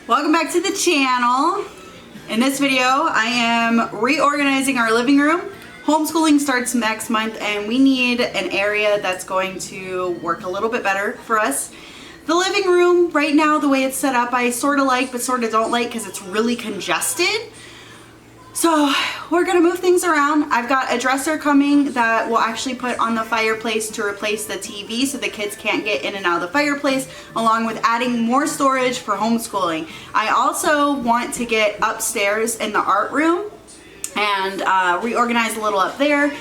Welcome back to the channel. In this video, I am reorganizing our living room. Homeschooling starts next month and we need an area that's going to work a little bit better for us. The living room right now, the way it's set up, I sort of like but sort of don't like because it's really congested. So we're gonna move things around. I've got a dresser coming that we'll actually put on the fireplace to replace the TV so the kids can't get in and out of the fireplace, along with adding more storage for homeschooling. I also want to get upstairs in the art room and reorganize a little up there.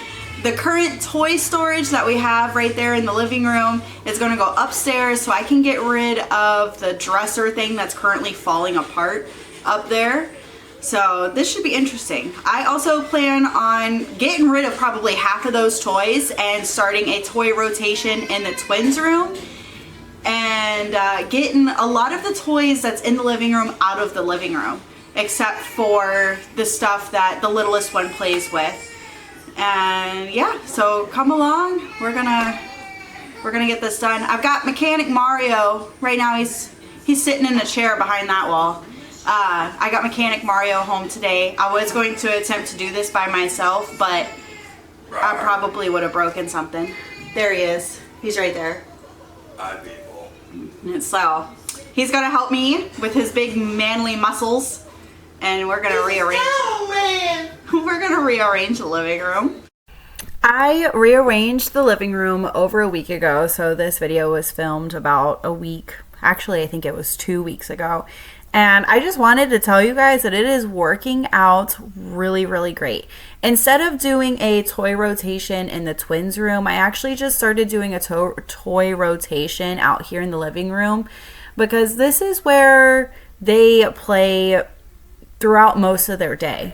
The current toy storage that we have right there in the living room is going to go upstairs so I can get rid of the dresser thing that's currently falling apart up there. So this should be interesting. I also plan on getting rid of probably half of those toys and starting a toy rotation in the twins room and getting a lot of the toys that's in the living room out of the living room, except for the stuff that the littlest one plays with. And yeah, so come along. We're gonna get this done. I've got Mechanic Mario right now. He's sitting in the chair behind that wall. I got Mechanic Mario home today. I was going to attempt to do this by myself, but I probably would have broken something. There he is. He's right there. Hi, people. So he's gonna help me with his big manly muscles, and we're gonna rearrange. We're gonna rearrange the living room. I rearranged the living room over a week ago, so this video was filmed about a week. Actually, I think it was 2 weeks ago. And I just wanted to tell you guys that it is working out really, really great. Instead of doing a toy rotation in the twins room, I actually just started doing a toy rotation out here in the living room because this is where they play throughout most of their day.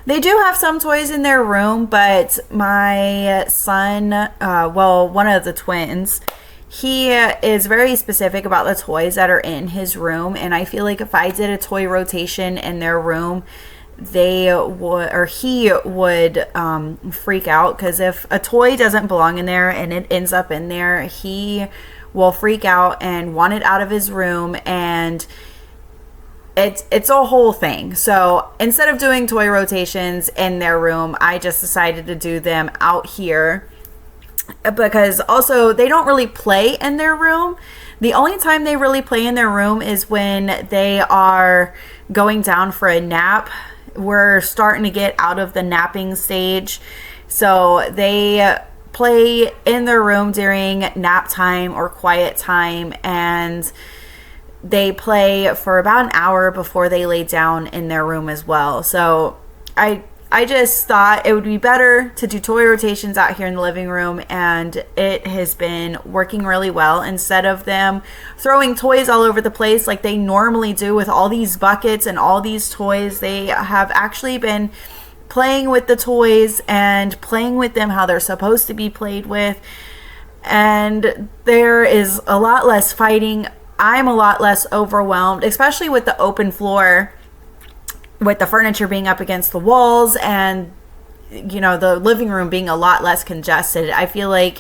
They do have some toys in their room, but my son, one of the twins, he is very specific about the toys that are in his room, and I feel like if I did a toy rotation in their room, he would freak out, because if a toy doesn't belong in there and it ends up in there, he will freak out and want it out of his room, and it's a whole thing. So instead of doing toy rotations in their room, I just decided to do them out here, because also they don't really play in their room. The only time they really play in their room is when they are going down for a nap. We're starting to get out of the napping stage, so they play in their room during nap time or quiet time, and they play for about an hour before they lay down in their room as well. So I just thought it would be better to do toy rotations out here in the living room, and it has been working really well. Instead of them throwing toys all over the place like they normally do with all these buckets and all these toys, they have actually been playing with the toys and playing with them how they're supposed to be played with, and there is a lot less fighting. I'm a lot less overwhelmed, especially with the open floor, with the furniture being up against the walls and, you know, the living room being a lot less congested. I feel like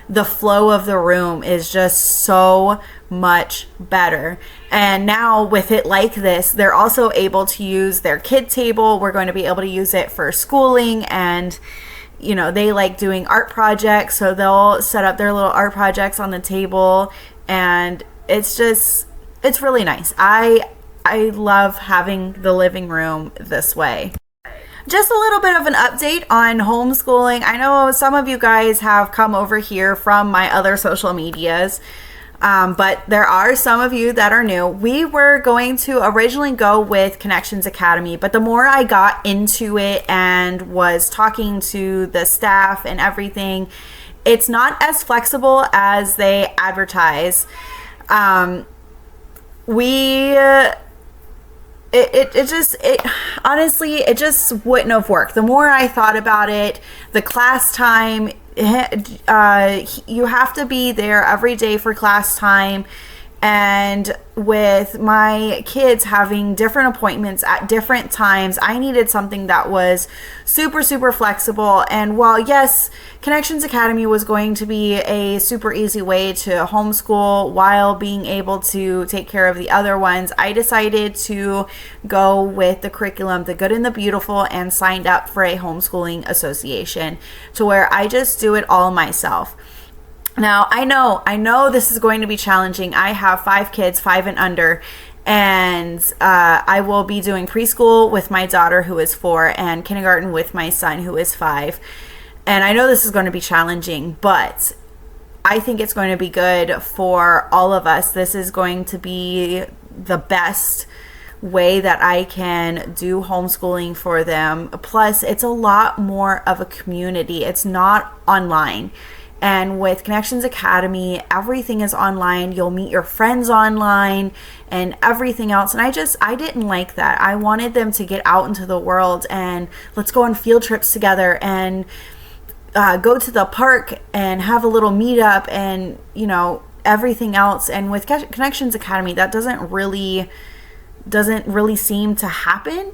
the flow of the room is just so much better. And now with it like this, they're also able to use their kid table. We're going to be able to use it for schooling, and you know, they like doing art projects, so they'll set up their little art projects on the table, and it's really nice. I love having the living room this way. Just a little bit of an update on homeschooling. I know some of you guys have come over here from my other social medias, but there are some of you that are new. We were going to originally go with Connections Academy, but the more I got into it and was talking to the staff and everything, it's not as flexible as they advertise. Honestly, it just wouldn't have worked. The more I thought about it, the class time, you have to be there every day for class time, And with my kids having different appointments at different times, I needed something that was super, super flexible. And while, yes, Connections Academy was going to be a super easy way to homeschool while being able to take care of the other ones, I decided to go with the curriculum, The Good and the Beautiful, and signed up for a homeschooling association to where I just do it all myself. Now, I know this is going to be challenging. I have 5 kids, 5 and under, and I will be doing preschool with my daughter who is 4 and kindergarten with my son who is 5. And I know this is going to be challenging, but I think it's going to be good for all of us. This is going to be the best way that I can do homeschooling for them. Plus, it's a lot more of a community. It's not online. And with Connections Academy, everything is online. You'll meet your friends online and everything else. And I didn't like that. I wanted them to get out into the world and let's go on field trips together and go to the park and have a little meetup and, everything else. And with Connections Academy, that doesn't really seem to happen.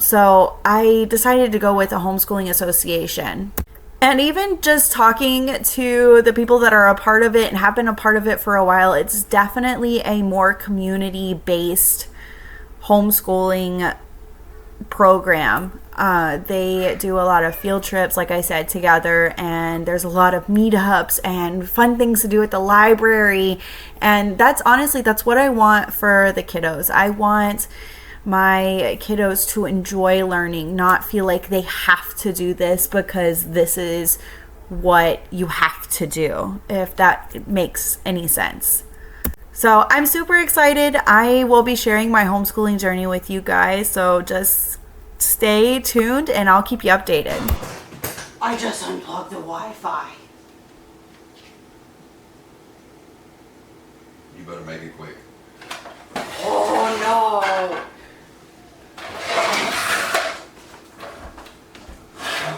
So I decided to go with a homeschooling association. And even just talking to the people that are a part of it and have been a part of it for a while, it's definitely a more community-based homeschooling program. They do a lot of field trips, like I said, together, and there's a lot of meetups and fun things to do at the library. And that's what I want for the kiddos. I want my kiddos to enjoy learning, not feel like they have to do this because this is what you have to do, if that makes any sense. So I'm super excited. I will be sharing my homeschooling journey with you guys, so just stay tuned and I'll keep you updated. I just unplugged the Wi-Fi. You better make it quick. Oh no!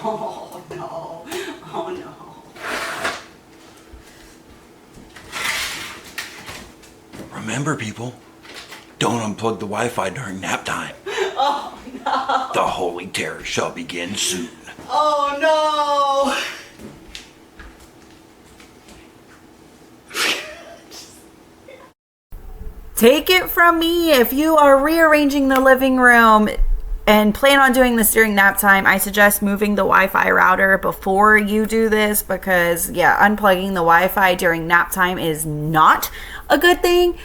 Oh no, oh no. Remember, people, don't unplug the Wi-Fi during nap time. Oh no. The holy terror shall begin soon. Oh no. Take it from me, if you are rearranging the living room and plan on doing this during nap time, I suggest moving the Wi-Fi router before you do this because, unplugging the Wi-Fi during nap time is not a good thing.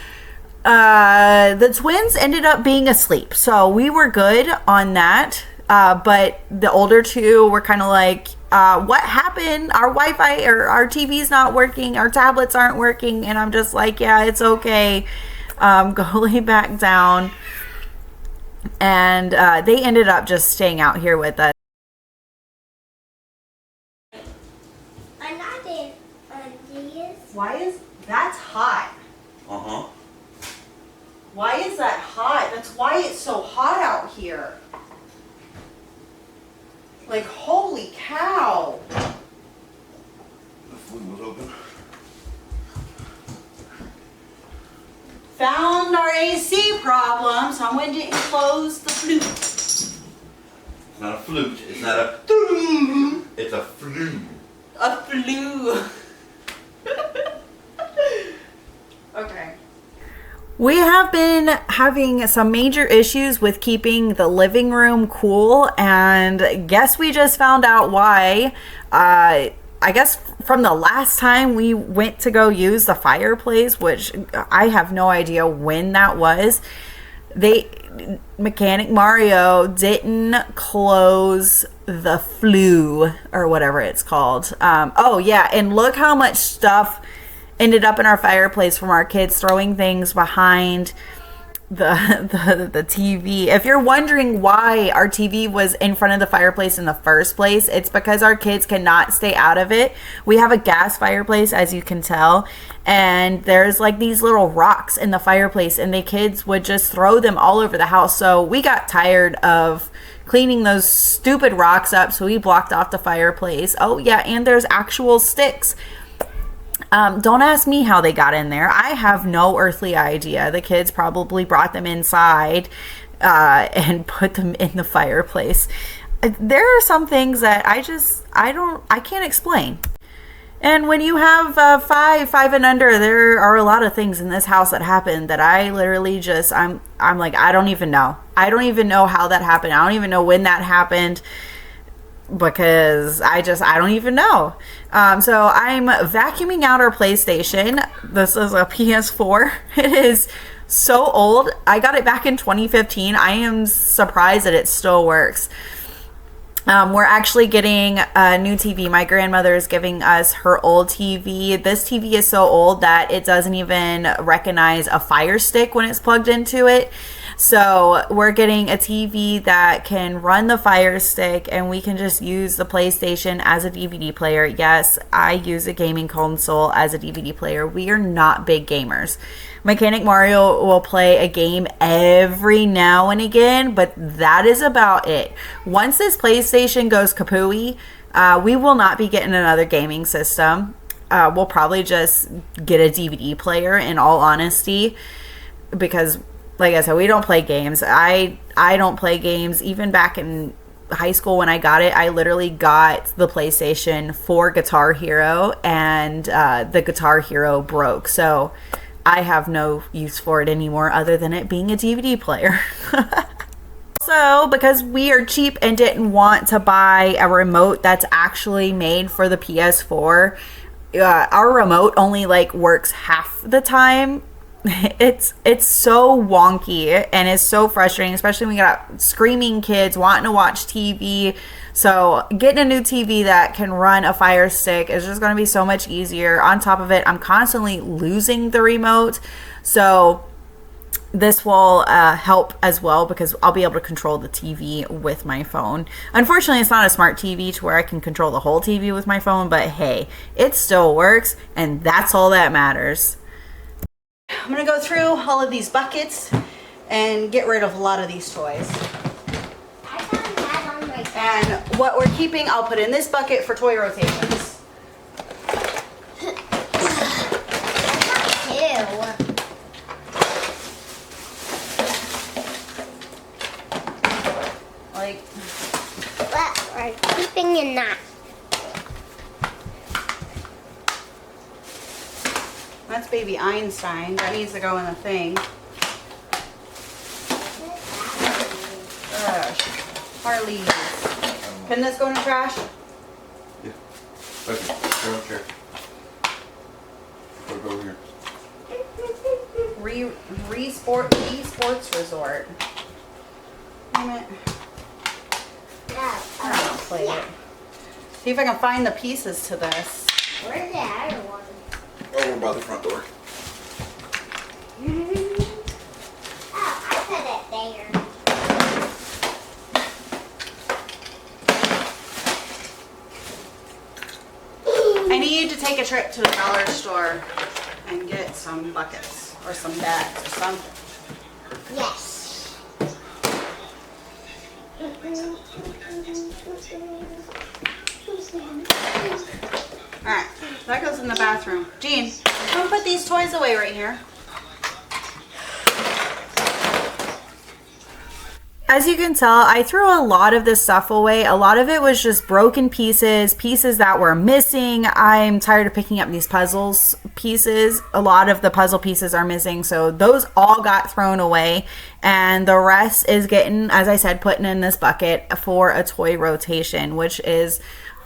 The twins ended up being asleep, so we were good on that. But the older two were kind of like, what happened? Our Wi-Fi or our TV's not working. Our tablets aren't working. And I'm just like, yeah, it's okay. Go lay back down. And they ended up just staying out here with us. Why is that's hot? Uh-huh. Why is that hot? That's why it's so hot out here. Like, holy cow. The flue was open. Found our AC problem, so I went and closed the flute. It's not a flute. It's not a... It's a flue. A flue. Okay. We have been having some major issues with keeping the living room cool, and guess we just found out why. I guess from the last time we went to go use the fireplace, which I have no idea when that was, Mechanic Mario didn't close the flue or whatever it's called. Oh yeah, and look how much stuff ended up in our fireplace from our kids throwing things behind the TV. If you're wondering why our TV was in front of the fireplace in the first place, it's because our kids cannot stay out of it. We have a gas fireplace, as you can tell, and there's like these little rocks in the fireplace, and the kids would just throw them all over the house. So we got tired of cleaning those stupid rocks up, so we blocked off the fireplace. Oh yeah, and there's actual sticks Don't ask me how they got in there. I have no earthly idea. The kids probably brought them inside and put them in the fireplace. There are some things that I can't explain. And when you have five and under, there are a lot of things in this house that happened that I literally just, I'm like, I don't even know. I don't even know how that happened. I don't even know when that happened, because I don't even know. So I'm vacuuming out our PlayStation. This is a PS4. It is so old. I got it back in 2015. I am surprised that it still works. We're actually getting a new TV. My grandmother is giving us her old TV. This TV is so old that it doesn't even recognize a Fire Stick when it's plugged into it. So we're getting a TV that can run the Fire Stick, and we can just use the PlayStation as a DVD player. Yes, I use a gaming console as a DVD player. We are not big gamers. Mechanic Mario will play a game every now and again, but that is about it. Once this PlayStation goes kapooey, we will not be getting another gaming system. We'll probably just get a DVD player, in all honesty, because like I said, we don't play games. I don't play games. Even back in high school when I got it, I literally got the PlayStation for Guitar Hero, and the Guitar Hero broke. So I have no use for it anymore other than it being a DVD player. So, because we are cheap and didn't want to buy a remote that's actually made for the PS4, our remote only like works half the time. It's so wonky and it's so frustrating, especially when you got screaming kids wanting to watch TV. So getting a new TV that can run a Fire Stick is just going to be so much easier. On top of it, I'm constantly losing the remote, so this will help as well, because I'll be able to control the TV with my phone. Unfortunately, it's not a smart TV to where I can control the whole TV with my phone, but hey, it still works, and that's all that matters. I'm gonna go through all of these buckets and get rid of a lot of these toys. And what we're keeping, I'll put in this bucket for toy rotations. Like, what we're keeping in that. That's baby Einstein. That needs to go in the thing. Harley. Can this go in the trash? Yeah. Okay. Go in the chair. Put it over here. Sports Resort. Damn it. I don't know, play it. See if I can find the pieces to this. Where's the other one? Over by the front door. Oh, I put it there. I need to take a trip to the dollar store and get some buckets or some bags or something. Yes. Alright, that goes in the bathroom. Jean, come put these toys away right here. As you can tell, I threw a lot of this stuff away. A lot of it was just broken pieces that were missing. I'm tired of picking up these puzzles pieces. A lot of the puzzle pieces are missing, so those all got thrown away. And the rest is getting, as I said, putting in this bucket for a toy rotation, which is,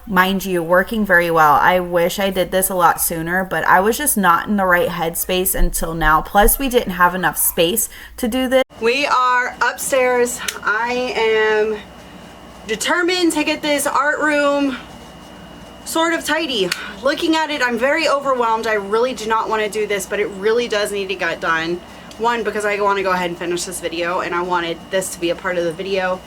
mind you, working very well. I wish I did this a lot sooner, but I was just not in the right headspace until now. Plus, we didn't have enough space to do this. We are upstairs. I am determined to get this art room sort of tidy. Looking at it, I'm very overwhelmed. I really do not want to do this, but it really does need to get done. One, because I want to go ahead and finish this video, and I wanted this to be a part of the video.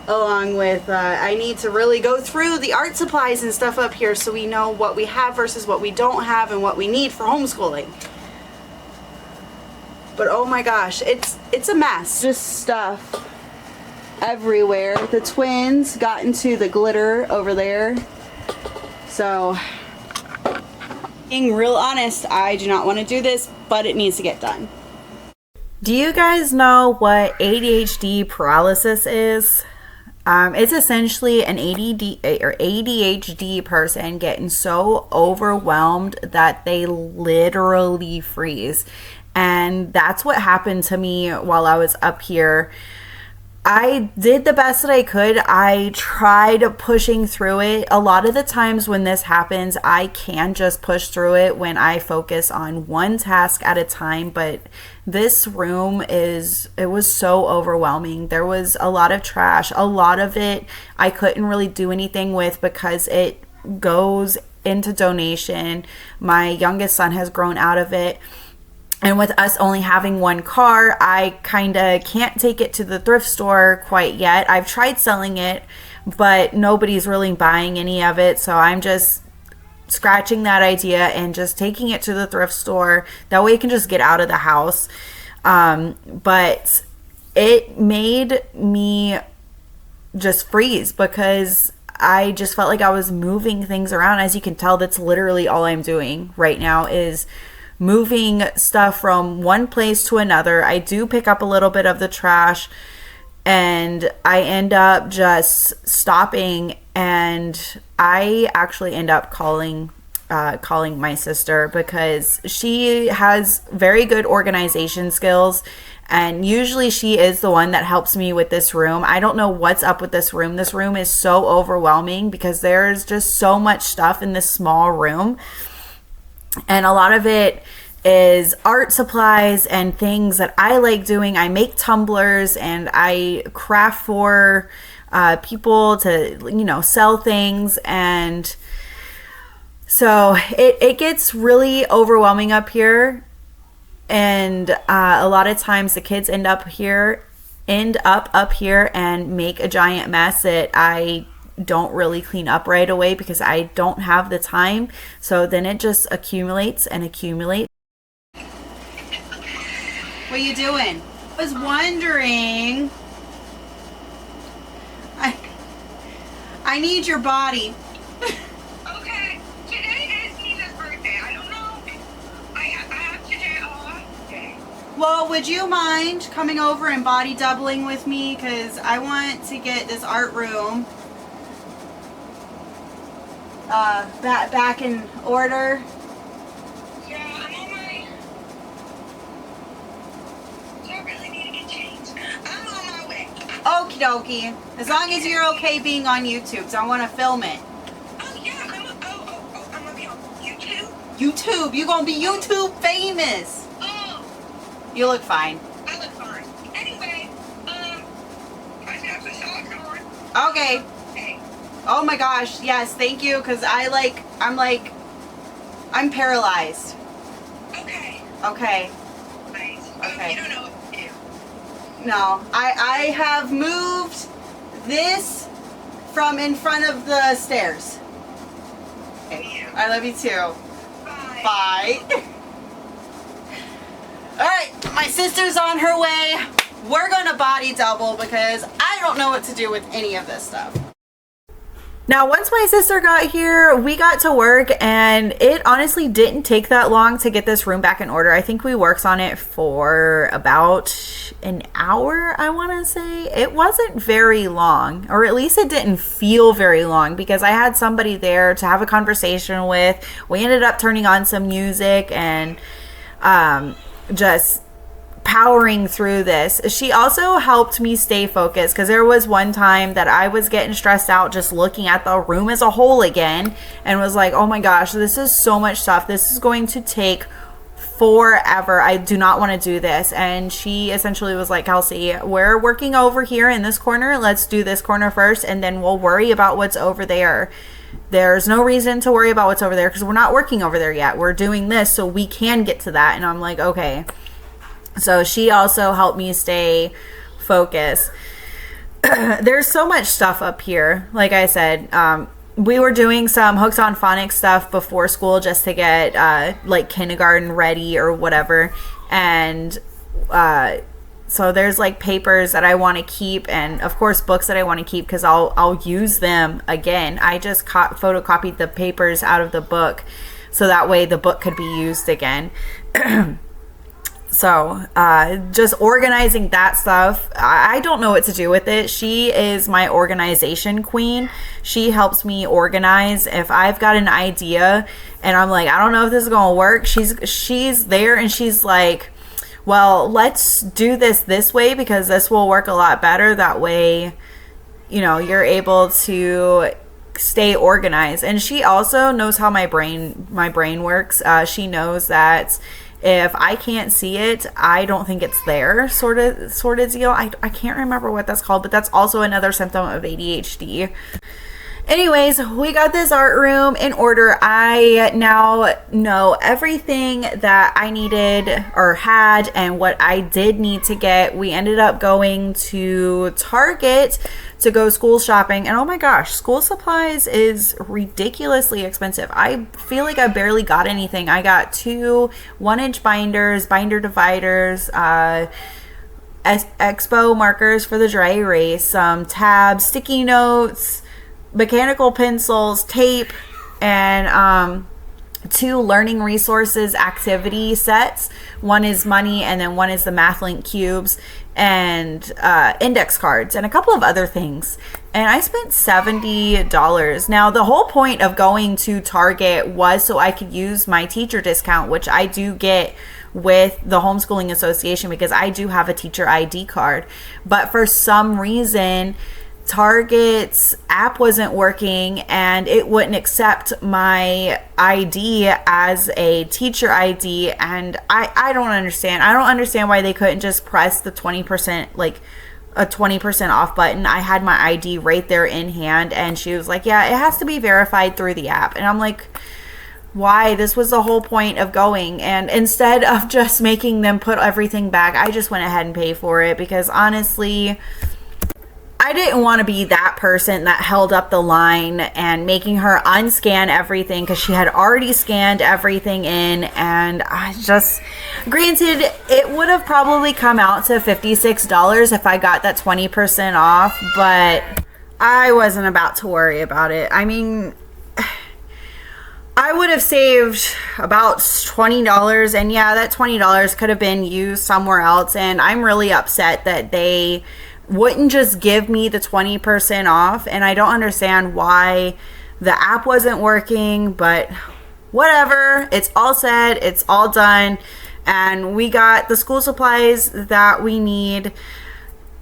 Along with, I need to really go through the art supplies and stuff up here so we know what we have versus what we don't have and what we need for homeschooling. But oh my gosh, it's a mess. Just stuff everywhere. The twins got into the glitter over there. So Being real honest, I do not want to do this, but it needs to get done. Do you guys know what ADHD paralysis is? It's essentially an ADHD person getting so overwhelmed that they literally freeze. And that's what happened to me while I was up here. I did the best that I could. I tried pushing through it. A lot of the times when this happens, I can just push through it when I focus on one task at a time. But this room it was so overwhelming. There was a lot of trash. A lot of it I couldn't really do anything with because it goes into donation. My youngest son has grown out of it. And with us only having one car, I kind of can't take it to the thrift store quite yet. I've tried selling it, but nobody's really buying any of it. So I'm just scratching that idea and just taking it to the thrift store. That way it can just get out of the house. But it made me just freeze because I just felt like I was moving things around. As you can tell, that's literally all I'm doing right now is moving stuff from one place to another. I do pick up a little bit of the trash and I end up just stopping, and I actually end up calling my sister because she has very good organization skills, and usually she is the one that helps me with this room. I don't know what's up with this room. This room is so overwhelming because there's just so much stuff in this small room. And a lot of it is art supplies and things that I like doing. I make tumblers and I craft for people to, sell things. And so it gets really overwhelming up here. And a lot of times the kids end up up here and make a giant mess that I don't really clean up right away because I don't have the time. So then it just accumulates and accumulates. What are you doing? I was wondering. I need your body. Okay, today is Nina's birthday. I don't know. I have today off. Okay. Well, would you mind coming over and body doubling with me? Because I want to get this art room back in order. Yeah, I'm on my... Do I really need to get changed? I'm on my way. Okie dokie. As long as you're okay being on YouTube, so I want to film it. Oh, yeah, I'm gonna be on YouTube? YouTube. You're going to be YouTube famous. Oh, You look fine. I look fine. Anyway, I have the socks on. Okay. Okay. Oh my gosh. Yes, thank you. Because I'm paralyzed. Okay. Okay. Nice. Okay. You don't know what to do. No. I have moved this from in front of the stairs. Okay. I love you too. Bye. Bye. Alright, my sister's on her way. We're gonna body double because I don't know what to do with any of this stuff. Now, once my sister got here, we got to work, and it honestly didn't take that long to get this room back in order. I think we worked on it for about an hour, I want to say. It wasn't very long, or at least it didn't feel very long, because I had somebody there to have a conversation with. We ended up turning on some music and just powering through this. She also helped me stay focused because there was one time that I was getting stressed out just looking at the room as a whole again and was like, oh my gosh, this is so much stuff. This is going to take forever. I do not want to do this. And she essentially was like, Kelsey, we're working over here in this corner. Let's do this corner first and then we'll worry about what's over there. There's no reason to worry about what's over there because we're not working over there yet. We're doing this so we can get to that. And I'm like, okay. So she also helped me stay focused. There's so much stuff up here. Like I said, we were doing some Hooks on Phonics stuff before school just to get like kindergarten ready or whatever. And so there's like papers that I want to keep, and of course books that I want to keep because I'll use them again. I just photocopied the papers out of the book. so that way the book could be used again. So just organizing that stuff, I don't know what to do with it. She is my organization queen. She helps me organize. If I've got an idea and I'm like, I don't know if this is gonna work, she's there and she's like, well, let's do this way because this will work a lot better. That way, you know, you're able to stay organized. And she also knows how my brain works. She knows that if I can't see it, I don't think it's there, sort of deal. I can't remember what that's called, but that's also another symptom of ADHD. Anyways, we got this art room in order. I now know everything that I needed or had and what I did need to get. We ended up going to Target to go school shopping. And oh my gosh, school supplies is ridiculously expensive. I feel like I barely got anything. I got 2 1-inch binders, binder dividers, Expo markers for the dry erase, some tabs, sticky notes, mechanical pencils, tape, and 2 learning resources activity sets. One is money and then one is the MathLink cubes, and index cards and a couple of other things. And I spent $70. Now the whole point of going to Target was so I could use my teacher discount, which I do get with the Homeschooling Association because I do have a teacher ID card. But for some reason Target's app wasn't working and it wouldn't accept my ID as a teacher ID, and I don't understand. I don't understand why they couldn't just press the 20%, like a 20% off button. I had my ID right there in hand and she was like, yeah, it has to be verified through the app. And I'm like, why? This was the whole point of going. And instead of just making them put everything back, I just went ahead and paid for it because honestly, I didn't want to be that person that held up the line and making her unscan everything because she had already scanned everything in. And I just, granted, it would have probably come out to $56 if I got that 20% off, but I wasn't about to worry about it. I mean, I would have saved about $20, and yeah, that $20 could have been used somewhere else. And I'm really upset that they wouldn't just give me the 20% off, and I don't understand why the app wasn't working, but whatever. It's all said, it's all done, and we got the school supplies that we need,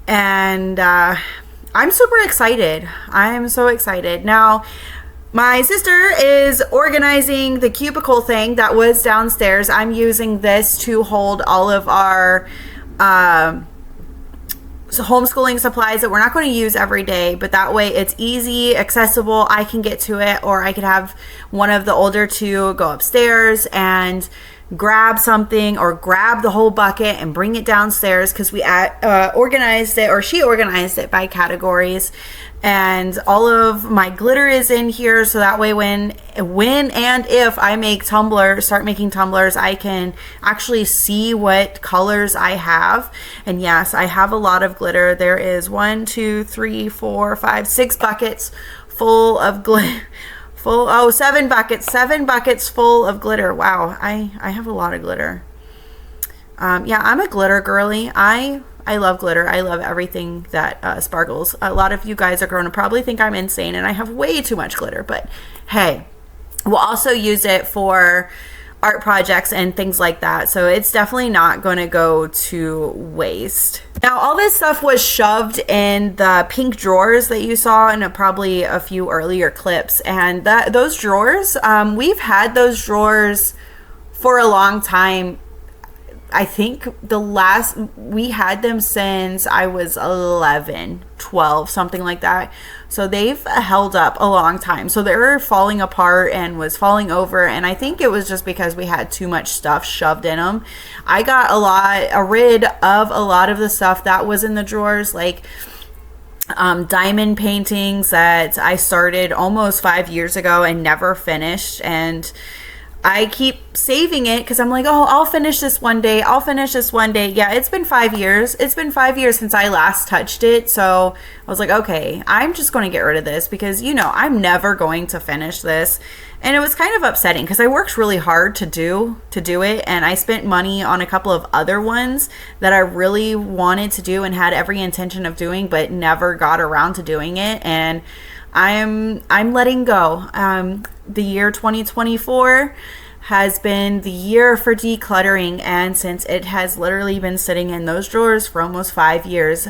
and I'm super excited. I'm so excited. Now, my sister is organizing the cubicle thing that was downstairs. I'm using this to hold all of our homeschooling supplies that we're not going to use every day, but that way it's easy, accessible. I can get to it, or I could have one of the older 2 go upstairs and grab something or grab the whole bucket and bring it downstairs because we organized it, or she organized it by categories. And all of my glitter is in here, so that way when and if I start making tumblers, I can actually see what colors I have. And yes, I have a lot of glitter. There is 1, 2, 3, 4, 5, 6 buckets full of glitter. 7 buckets full of glitter. Wow, I have a lot of glitter. Yeah, I'm a glitter girly. I love glitter. I love everything that sparkles. A lot of you guys are going to probably think I'm insane and I have way too much glitter, but hey, we'll also use it for art projects and things like that. So it's definitely not going to go to waste. Now, all this stuff was shoved in the pink drawers that you saw in probably a few earlier clips. And those drawers, we've had those drawers for a long time. I think we had them since I was 11, 12, something like that. So they've held up a long time. So they were falling apart and was falling over. And I think it was just because we had too much stuff shoved in them. I got rid of a lot of the stuff that was in the drawers, like diamond paintings that I started almost 5 years ago and never finished. And I keep saving it because I'm like, oh, I'll finish this one day. I'll finish this one day. Yeah, it's been 5 years. It's been 5 years since I last touched it. So I was like, okay, I'm just going to get rid of this because, you know, I'm never going to finish this. And it was kind of upsetting because I worked really hard to do it. And I spent money on a couple of other ones that I really wanted to do and had every intention of doing, but never got around to doing it. And I'm letting go. The year 2024 has been the year for decluttering, and since it has literally been sitting in those drawers for almost 5 years,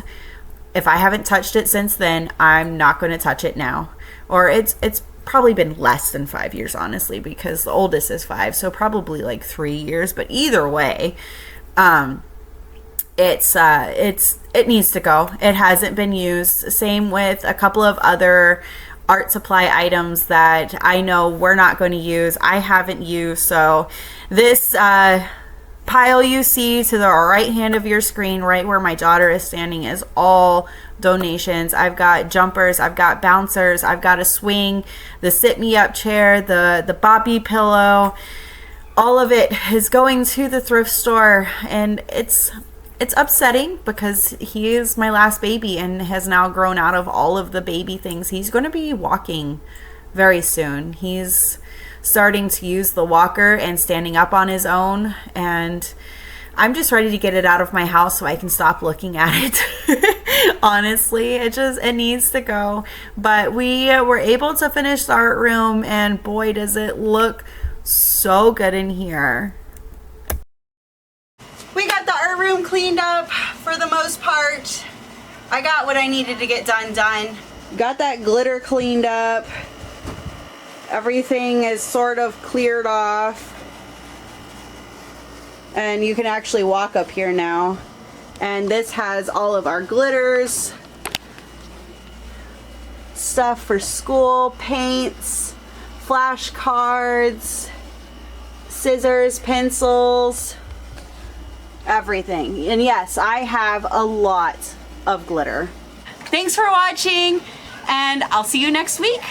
if I haven't touched it since then, I'm not going to touch it now. Or it's probably been less than 5 years, honestly, because the oldest is 5, so probably like 3 years. But either way, it needs to go. It hasn't been used. Same with a couple of other art supply items that I know we're not going to use. I haven't used. So this pile you see to the right hand of your screen, right where my daughter is standing, is all donations. I've got jumpers, I've got bouncers, I've got a swing, the sit me up chair, the boppy pillow. All of it is going to the thrift store, and it's upsetting because he is my last baby and has now grown out of all of the baby things. He's going to be walking very soon. He's starting to use the walker and standing up on his own, and I'm just ready to get it out of my house so I can stop looking at it. Honestly, it needs to go. But we were able to finish the art room, and boy, does it look so good in here. We got the art room cleaned up for the most part. I got what I needed to get done. Got that glitter cleaned up. Everything is sort of cleared off. And you can actually walk up here now. And this has all of our glitters, stuff for school, paints, flashcards, scissors, pencils, everything. And yes, I have a lot of glitter. Thanks for watching, and I'll see you next week.